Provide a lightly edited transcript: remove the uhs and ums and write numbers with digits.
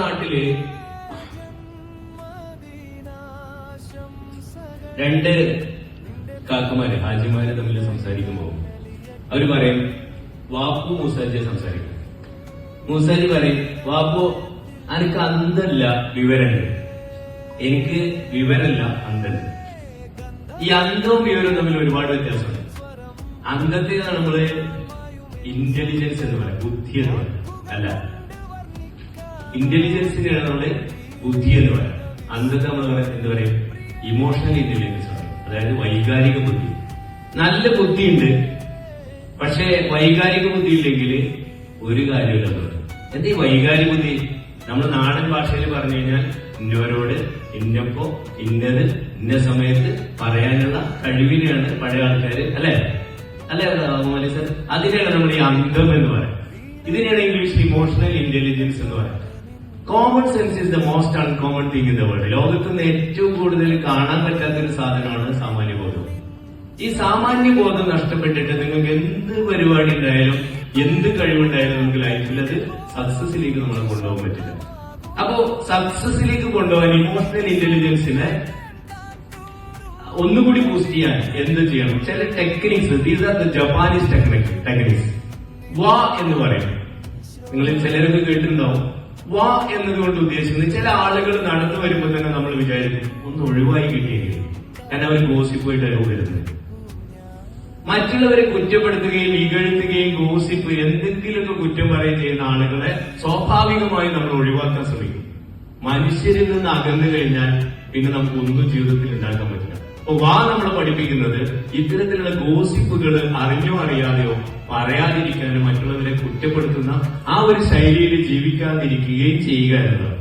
നാട്ടില് രണ്ട് കാക്കുമാര് ഹാജിമാര് തമ്മിൽ സംസാരിക്കുമ്പോ അവര് പറയും വാപ്പു മൂസാജിയെ സംസാരിക്കും. മൂസാജി പറയും വാപ്പു എനിക്ക് അന്തല്ല വിവരമുണ്ട്, എനിക്ക് വിവരമില്ല അന്തല്ല. ഈ അന്തവും വിവരവും തമ്മിൽ ഒരുപാട് വ്യത്യാസമുണ്ട്. അന്തത്തെ നമ്മള് ഇന്റലിജൻസ് എന്ന് പറയാം, ബുദ്ധി എന്ന് പറയാം. അല്ല, ഇന്റലിജൻസിനെയാണ് നമ്മള് ബുദ്ധി എന്ന് പറയാം. അന്തത്തെ നമ്മൾ എന്ത് പറയും? ഇമോഷണൽ ഇന്റലിജൻസ് പറയും, അതായത് വൈകാരിക ബുദ്ധി. നല്ല ബുദ്ധിയുണ്ട്, പക്ഷെ വൈകാരിക ബുദ്ധി ഇല്ലെങ്കിൽ ഒരു കാര്യമില്ല. എന്താ ഈ വൈകാരിക ബുദ്ധി? നമ്മൾ നാടൻ ഭാഷയിൽ പറഞ്ഞു കഴിഞ്ഞാൽ ഇന്നവരോട് ഇന്നപ്പോ ഇന്നത് ഇന്ന സമയത്ത് പറയാനുള്ള കഴിവിനെയാണ് പഴയ ആൾക്കാര് അല്ലെ മോലി സർ, അതിനെയാണ് നമ്മൾ ഈ അന്തം എന്ന് പറയാം. ഇതിനെയാണ് ഇംഗ്ലീഷിൽ ഇമോഷണൽ ഇന്റലിജൻസ് എന്ന് പറയാം. Common sense is the most uncommon thing in the world. ലോകത്ത് നിന്ന് ഏറ്റവും കൂടുതൽ കാണാൻ പറ്റാത്ത ഒരു സാധനമാണ് സാമാന്യബോധം. ഈ സാമാന്യബോധം നഷ്ടപ്പെട്ടിട്ട് നിങ്ങൾക്ക് എന്ത് പരിപാടി ഉണ്ടായാലും എന്ത് കഴിവുണ്ടായാലും നമുക്ക് ലൈഫിൽ അത് സക്സസിലേക്ക് നമ്മളെ കൊണ്ടുപോകാൻ പറ്റില്ല. അപ്പോ സക്സസിലേക്ക് കൊണ്ടുപോകാൻ ഇമോഷണൽ ഇന്റലിജൻസിനെ ഒന്നുകൂടി ബൂസ്റ്റ് ചെയ്യാൻ എന്ത് ചെയ്യണം? ചില techniques, these are the Japanese techniques. വാ എന്ന് പറയും, നിങ്ങൾ ചിലരൊക്കെ കേട്ടിട്ടുണ്ടാവും. വാ എന്നതുകൊണ്ട് ഉദ്ദേശിക്കുന്നത് ചില ആളുകൾ നടന്നു വരുമ്പോൾ തന്നെ നമ്മൾ വിചാരിക്കും ഒന്ന് ഒഴിവായി കിട്ടിയെങ്കിൽ, കാരണം അവർ ഗോസിപ്പായിട്ടാണ് വരുന്നത്. മറ്റുള്ളവരെ കുറ്റപ്പെടുത്തുകയും ഇകഴ്ത്തുകയും ഗോസിപ്പ് എന്തെങ്കിലുമൊക്കെ കുറ്റം പറയുകയും ചെയ്യുന്ന ആളുകളെ സ്വാഭാവികമായി നമ്മൾ ഒഴിവാക്കാൻ ശ്രമിക്കും. മനുഷ്യരിൽ നിന്ന് അകന്നു കഴിഞ്ഞാൽ പിന്നെ നമുക്ക് ഒന്നും ജീവിതത്തിൽ ഉണ്ടാക്കാൻ പറ്റില്ല. അപ്പൊ വാ നമ്മളെ പഠിപ്പിക്കുന്നത് ഇത്തരത്തിലുള്ള ഗോസിപ്പുകൾ അറിഞ്ഞോ അറിയാതെയോ പറയാതിരിക്കാനും മറ്റുള്ളവരെ കുറ്റപ്പെടുത്തുന്ന ആ ഒരു ശൈലിയിൽ ജീവിക്കാതിരിക്കുകയും ചെയ്യുക എന്നതാണ്.